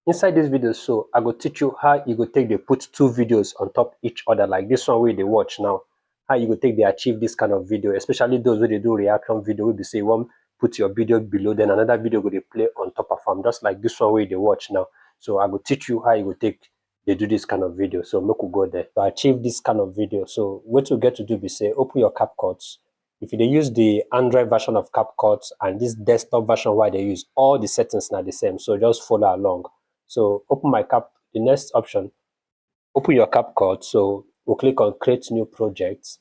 Inside this video, so I go teach you how you go take they put two videos on top each other, like this one where they watch now. How you go take they achieve this kind of video, especially those where they do reaction video, where they say one put your video below, then another video go they play on top of them, just like this one where they watch now. So I go teach you how you go take they do this kind of video. So make we go there to achieve this kind of video. So what you get to do be say open your CapCut. If they use the Android version of CapCut and this desktop version why they use, all the settings are the same. So just follow along. So open the next option, open your CapCut. So we'll click on create new project.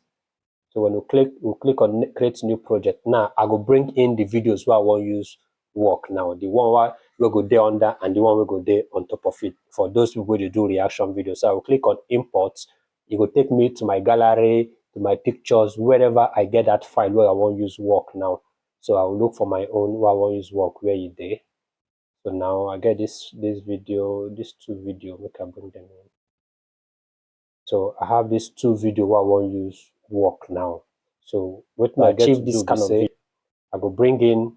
So when we'll click on create new project. Now I will bring in the videos where I want to use work now. The one where we go there under and the one we go there on top of it. For those people who do reaction videos. So I will click on import. It will take me to my gallery, to my pictures, wherever I get that file where I want to use work now. So I will look for my own where I want to use work where you there. So now I get these two video, make I bring them in. So I have these two video where I want to use work now. So what I achieve this kind of video, I go bring in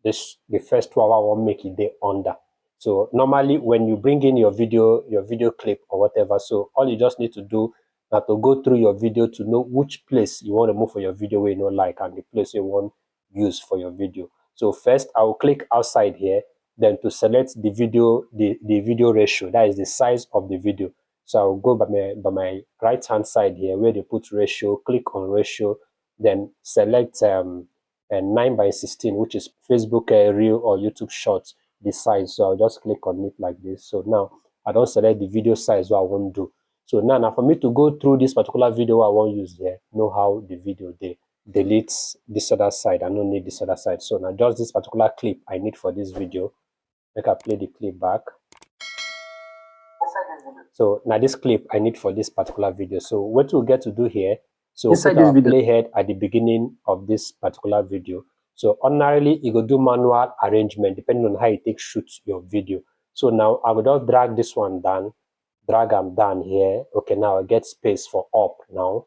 the first one I want make it there under. So normally when you bring in your video clip or whatever, so all you just need to do now to go through your video to know which place you want to move for your video where you don't like and the place you want use for your video. So first I will click outside here, then to select the video ratio, that is the size of the video. So I'll go by my right hand side here where they put ratio, click on ratio, then select 9:16, which is Facebook Reel or YouTube Shorts, the size. So I'll just click on it like this. So now I don't select the video size what I want to do. So now for me to go through this particular video I want to use here, know how the video they deletes this other side. I don't need this other side. So now just this particular clip I need for this video. Make I play the clip back. So now this clip I need for this particular video. So what we'll get to do here, so inside this video playhead at the beginning of this particular video. So ordinarily you go do manual arrangement depending on how you take shoot your video. So now I will just drag this one down, drag them down here. Okay, now I get space for up now.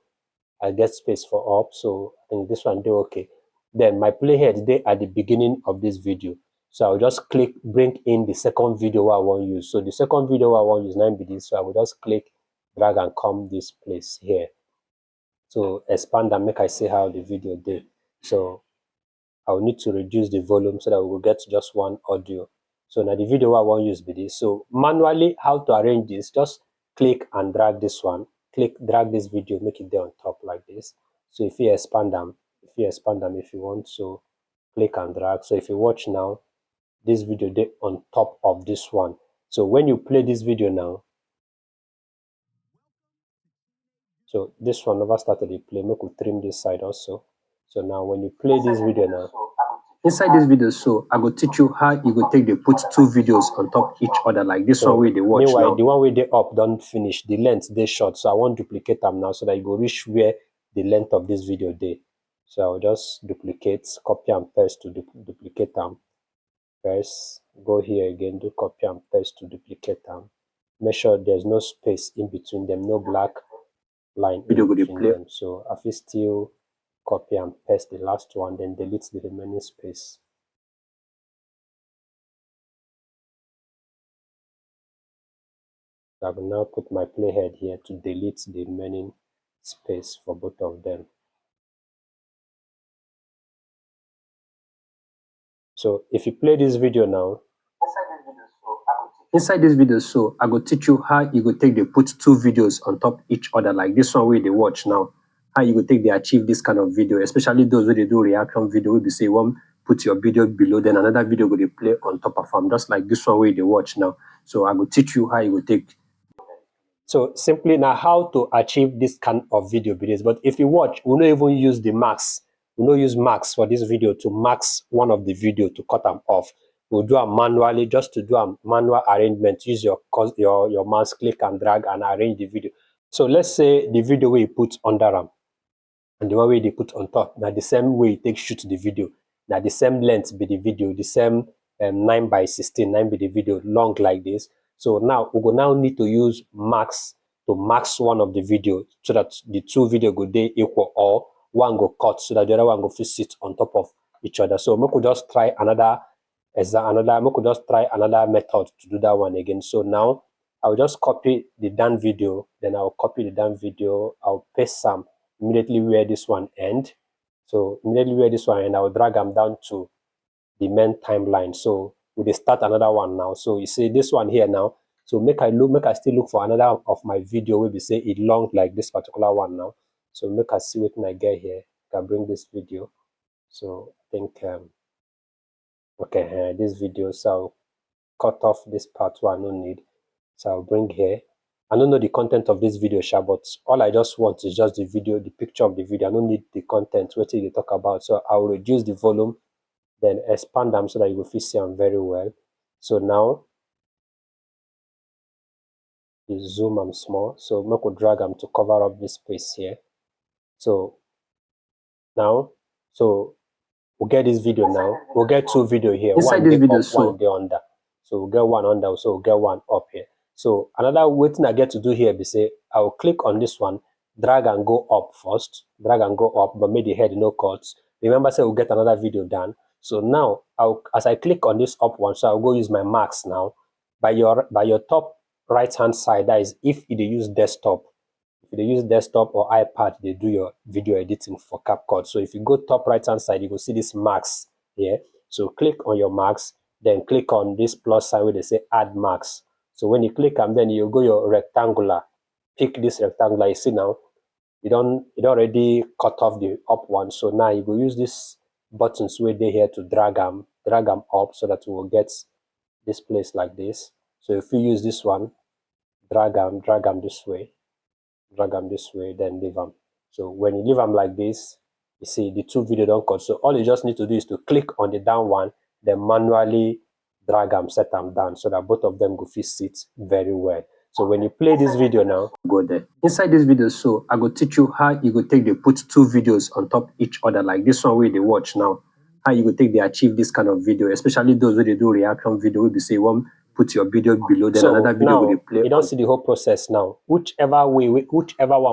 I get space for up. So I think this one do okay. Then my playhead there at the beginning of this video. So I'll just click, bring in the second video I want to use. So the second video I want to use 9 this. So I will just click, drag and come this place here. So expand and make I see how the video did. So I'll need to reduce the volume so that we will get just one audio. So now the video I want to use be this. So manually how to arrange this, just click and drag this one. Click, drag this video, make it there on top like this. So if you expand them, if you want, so click and drag. So if you watch now, this video there on top of this one. So when you play this video now, so this one never started to play, make we trim this side also. So now when you play this video now, inside this video, so I go teach you how you go take they put two videos on top each other, like this one where they watch meanwhile now. The one where they up don't finish, the length they short, so I want to duplicate them now so that you go reach where the length of this video they. So I'll just duplicate, copy and paste to duplicate them. First, go here again, do copy and paste to duplicate them. Make sure there's no space in between them, no black line in between them. So I will still copy and paste the last one, then delete the remaining space. I will now put my playhead here to delete the remaining space for both of them. So if you play this video now, inside this video, so I go teach you how you go take they put two videos on top each other, like this one where they watch now. How you go take they achieve this kind of video, especially those where they do reaction video, where they say one put your video below, then another video go they play on top of them, just like this one where they watch now. So I go teach you how you go take. So simply now how to achieve this kind of video videos. But if you watch, we don't even use the max. We don't use max for this video to max one of the video to cut them off. We'll do them manually, just to do a manual arrangement. Use your mouse, click and drag and arrange the video. So let's say the video we put under them and the one way they put on top. Now the same way you take shoot the video. Now the same length be the video, the same 9:16, 9 be the video, long like this. So now we will now need to use max to max one of the video so that the two video go there equal, or one go cut so that the other one go fit sit on top of each other. So we could just try another I could just try another method to do that one again. So now I'll just copy the done video, then I'll copy the done video, I'll paste some immediately where this one end. So immediately where this one end, I'll drag them down to the main timeline. So we will start another one now. So you see this one here now. So make I still look for another of my video where we say it long like this particular one now. So make I see what I get here. I can bring this video. So I think okay, this video. So I'll cut off this part one I don't need. So I'll bring here. I don't know the content of this video, Sha, but all I just want is just the video, the picture of the video. I don't need the content, what they talk about. So I'll reduce the volume, then expand them so that you will see them very well. So now you zoom them small. So I could drag them to cover up this space here. So now, so we'll get this video now. We'll get two video here. Inside one this video, up, one day under. So we'll get one under, so we'll get one up here. So another way thing I get to do here be say I'll click on this one, drag and go up first, drag and go up, but make the head no cuts. Remember, say we'll get another video done. So now as I click on this up one, so I'll go use my marks now. By your top right hand side, that is if you use desktop. If you use desktop or iPad, they do your video editing for CapCut. So if you go top right hand side, you will see this marks here. So click on your marks, then click on this plus sign where they say add marks. So when you click them, then you go your rectangular. Pick this rectangular. You see now, it already cut off the up one. So now you will use this buttons where they here to drag them up so that we will get this place like this. So if you use this one, drag them this way, drag them this way, then leave them. So when you leave them like this, you see the two video don't cut. So all you just need to do is to click on the down one, then manually drag them, set them down so that both of them go fit sit very well. So when you play this video now, go there. Inside this video, so I go teach you how you go take they put two videos on top each other, like this one where they watch now. How you go take they achieve this kind of video, especially those where they do reaction video, where they say one put your video below, then so another video will play. You don't see the whole process now. Whichever one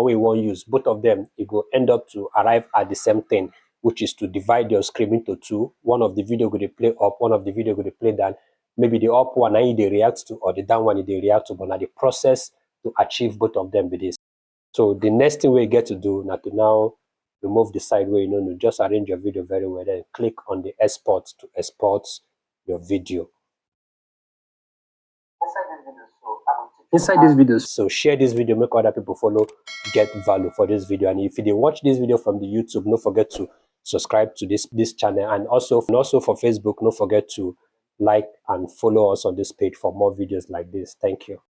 we want to use, both of them, it will end up to arrive at the same thing, which is to divide your screen into two. One of the video will play up, one of the video will play down. Maybe the up one they react to, or the down one they react to, but now the process to achieve both of them with this. So the next thing we get to do now to now remove the side where you know, just arrange your video very well, then click on the export to export your video. Inside this video, so share this video, make other people follow, get value for this video. And if you watch this video from the YouTube, don't forget to subscribe to this channel, and also for Facebook, don't forget to like and follow us on this page for more videos like this. Thank you.